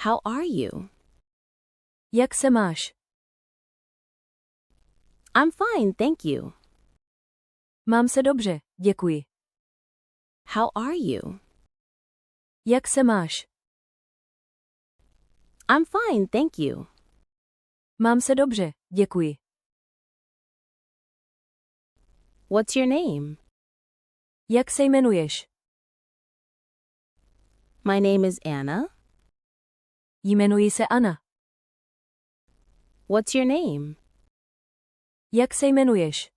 How are you? Jak se máš? I'm fine, thank you. Mám se dobře, děkuji. How are you? Jak se máš? I'm fine, thank you. Mám se dobře, děkuji. What's your name? Jak se jmenuješ? My name is Anna. Jmenuji se Anna. What's your name? Jak se jmenuješ?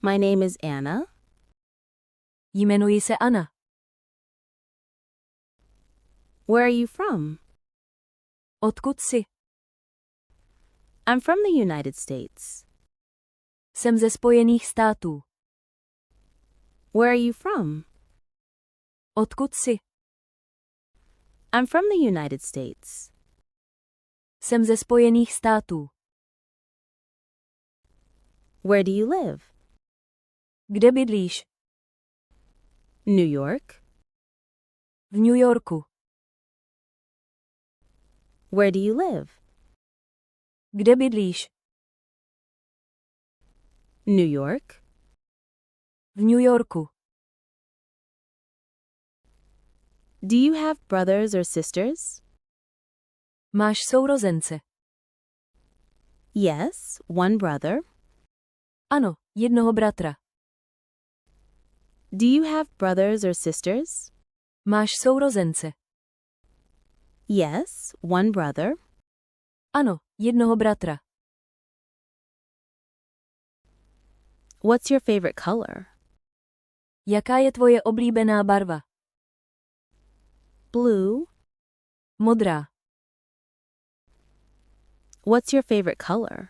My name is Anna. Jmenuji se Anna. Where are you from? Odkud jsi? I'm from the United States. Jsem ze Spojených států. Where are you from? Odkud jsi? I'm from the United States. Jsem ze Spojených států. Where do you live? Kde bydlíš? New York. V New Yorku. Where do you live? Kde bydlíš? New York. V New Yorku. Do you have brothers or sisters? Máš sourozence? Yes, one brother. Ano, jednoho bratra. Do you have brothers or sisters? Máš sourozence? Yes, one brother. Ano, jednoho bratra. What's your favorite color? Jaká je tvoje oblíbená barva? Blue. Modrá. What's your favorite color?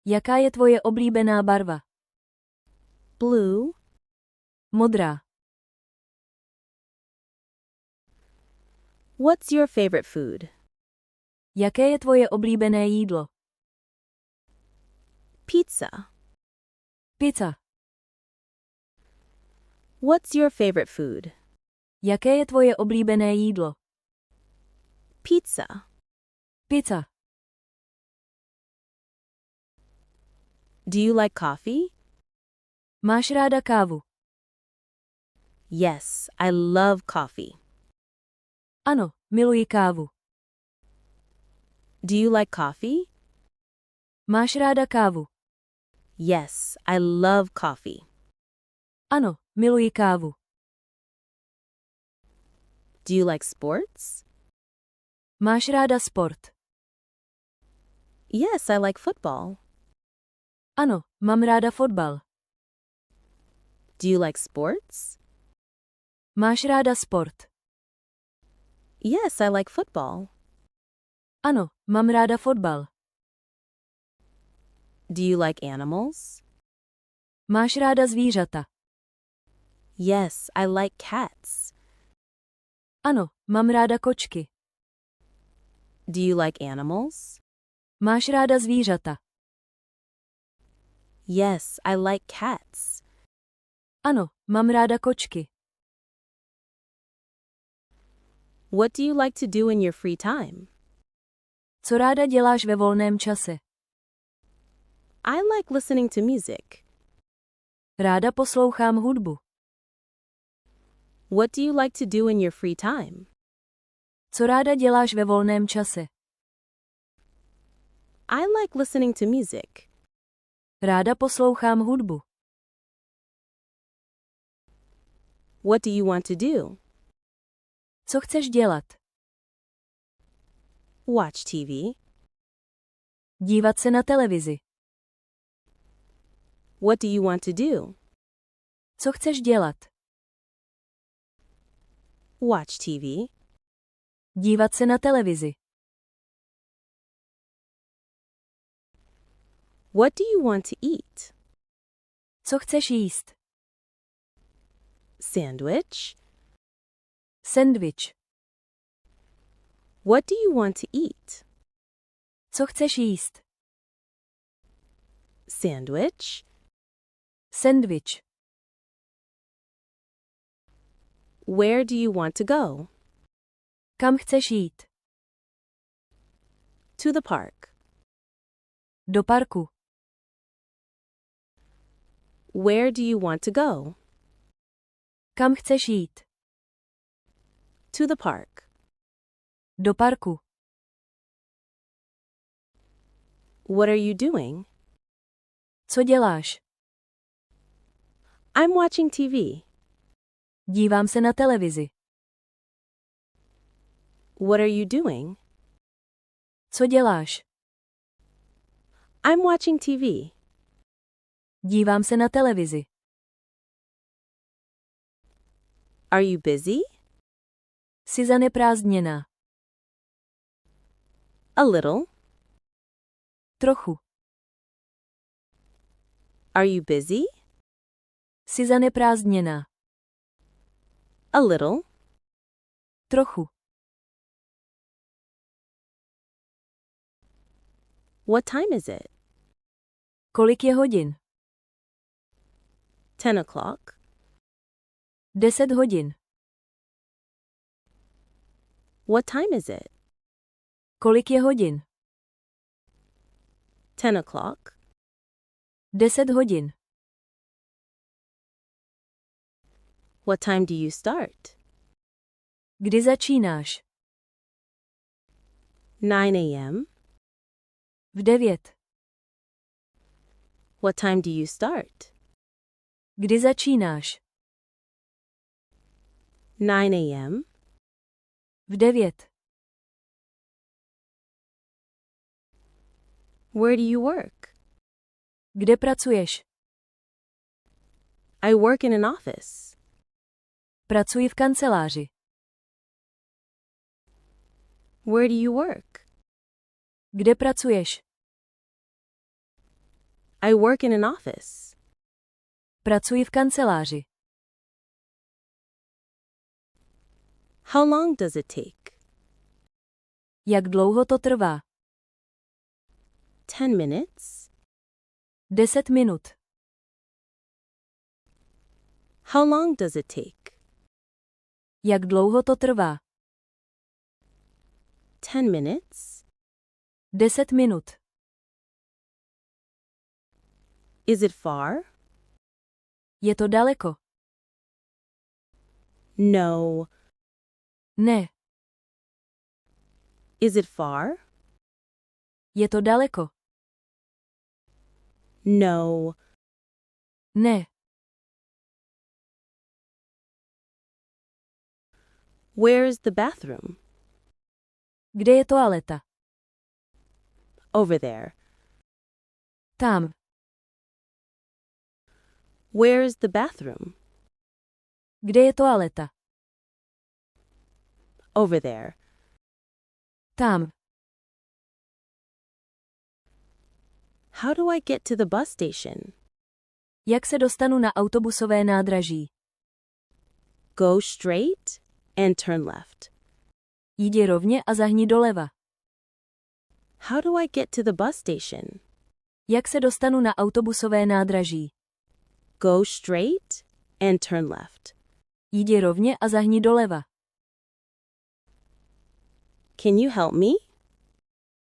Jaká je tvoje oblíbená barva? Blue. Modrá. What's your favorite food? Jaké je tvoje oblíbené jídlo? Pizza. Pizza. What's your favorite food? Jaké je tvoje oblíbené jídlo? Pizza. Pizza. Do you like coffee? Máš ráda kávu? Yes, I love coffee. Ano, miluji kávu. Do you like coffee? Máš ráda kávu? Yes, I love coffee. Ano, miluji kávu. Do you like sports? Máš ráda sport? Yes, I like football. Ano, mám ráda fotbal. Do you like sports? Máš ráda sport? Yes, I like football. Ano, mám ráda fotbal. Do you like animals? Máš ráda zvířata? Yes, I like cats. Ano, mám ráda kočky. Do you like animals? Máš ráda zvířata? Yes, I like cats. Ano, mám ráda kočky. What do you like to do in your free time? Co ráda děláš ve volném čase? I like listening to music. Ráda poslouchám hudbu. What do you like to do in your free time? Co ráda děláš ve volném čase? I like listening to music. Ráda poslouchám hudbu. What do you want to do? Co chceš dělat? Watch TV. Dívat se na televizi. What do you want to do? Co chceš dělat? Watch TV. Dívat se na televizi. What do you want to eat? Co chceš jíst? Sandwich. Sandwich. What do you want to eat? Co chceš jíst? Sandwich. Sandwich. Where do you want to go? Kam chceš jít? To the park. Do parku. Where do you want to go? Kam chceš jít? To the park. Do parku. What are you doing? Co děláš? I'm watching TV. Dívám se na televizi. What are you doing? Co děláš? I'm watching TV. Dívám se na televizi. Are you busy? Jsi zaneprázdněná. A little. Trochu. Are you busy? Jsi zaneprázdněná. A little. Trochu. What time is it? Kolik je hodin? 10 o'clock. 10 hodin. What time is it? Kolik je hodin? 10 o'clock. 10 hodin. What time do you start? Kdy začínáš? 9 a.m. V 9. What time do you start? Kdy začínáš? 9 a.m. V 9. Where do you work? Kde pracuješ? I work in an office. Pracuji v kanceláři. Where do you work? Kde pracuješ? I work in an office. Pracuji v kanceláři. How long does it take? Jak dlouho to trvá? 10 minutes. 10 minut. How long does it take? Jak dlouho to trvá? 10 minutes. 10 minut. Is it far? Je to daleko? No. Ne. Is it far? Je to daleko? No. Ne. Where's the bathroom? Kde je toaleta? Over there. Tam. Where's the bathroom? Kde je toaleta? Over there. Tam. How do I get to the bus station? Jak se dostanu na autobusové nádraží? Go straight and turn left. Jdi rovně a zahni doleva. How do I get to the bus station? Jak se dostanu na autobusové nádraží? Go straight and turn left. Jdi rovně a zahni doleva. Can you help me?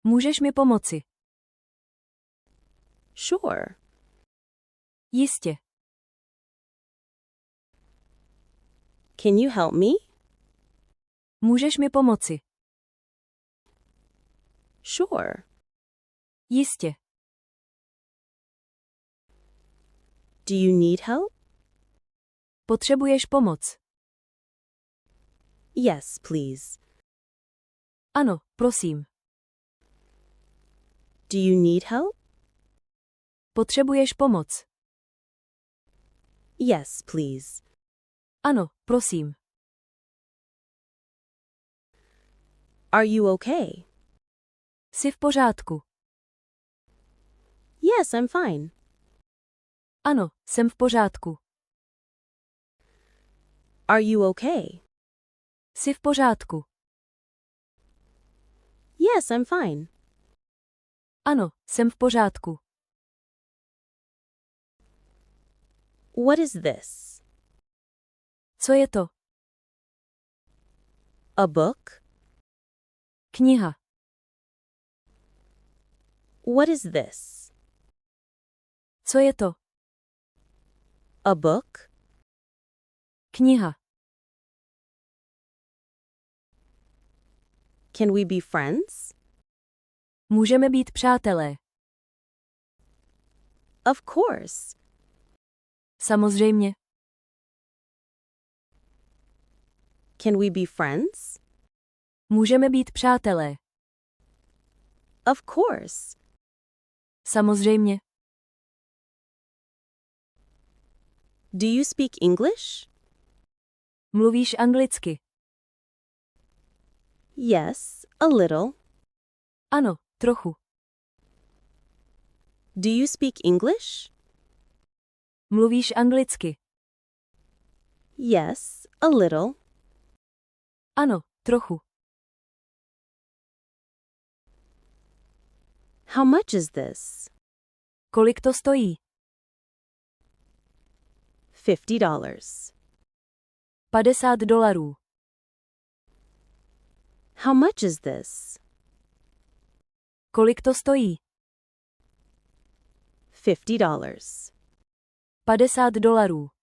Můžeš mi pomoci? Sure. Jistě. Can you help me? Můžeš mi pomoci? Sure. Jistě. Do you need help? Potřebuješ pomoc? Yes, please. Ano, prosím. Do you need help? Potřebuješ pomoc? Yes, please. Ano, prosím. Are you okay? Jsi v pořádku? Yes, I'm fine. Ano, jsem v pořádku. Are you okay? Jsi v pořádku? Yes, I'm fine. Ano, jsem v pořádku. What is this? Co je to? A book? Kniha. What is this? Co je to? A book? Kniha. Can we be friends? Můžeme být přátelé. Of course. Samozřejmě. Can we be friends? Můžeme být přátelé. Of course. Samozřejmě. Do you speak English? Mluvíš anglicky? Yes, a little. Ano, trochu. Do you speak English? Mluvíš anglicky? Yes, a little. Ano, trochu. How much is this? Kolik to stojí? $50. $50. How much is this? Kolik to stojí? $50. $50.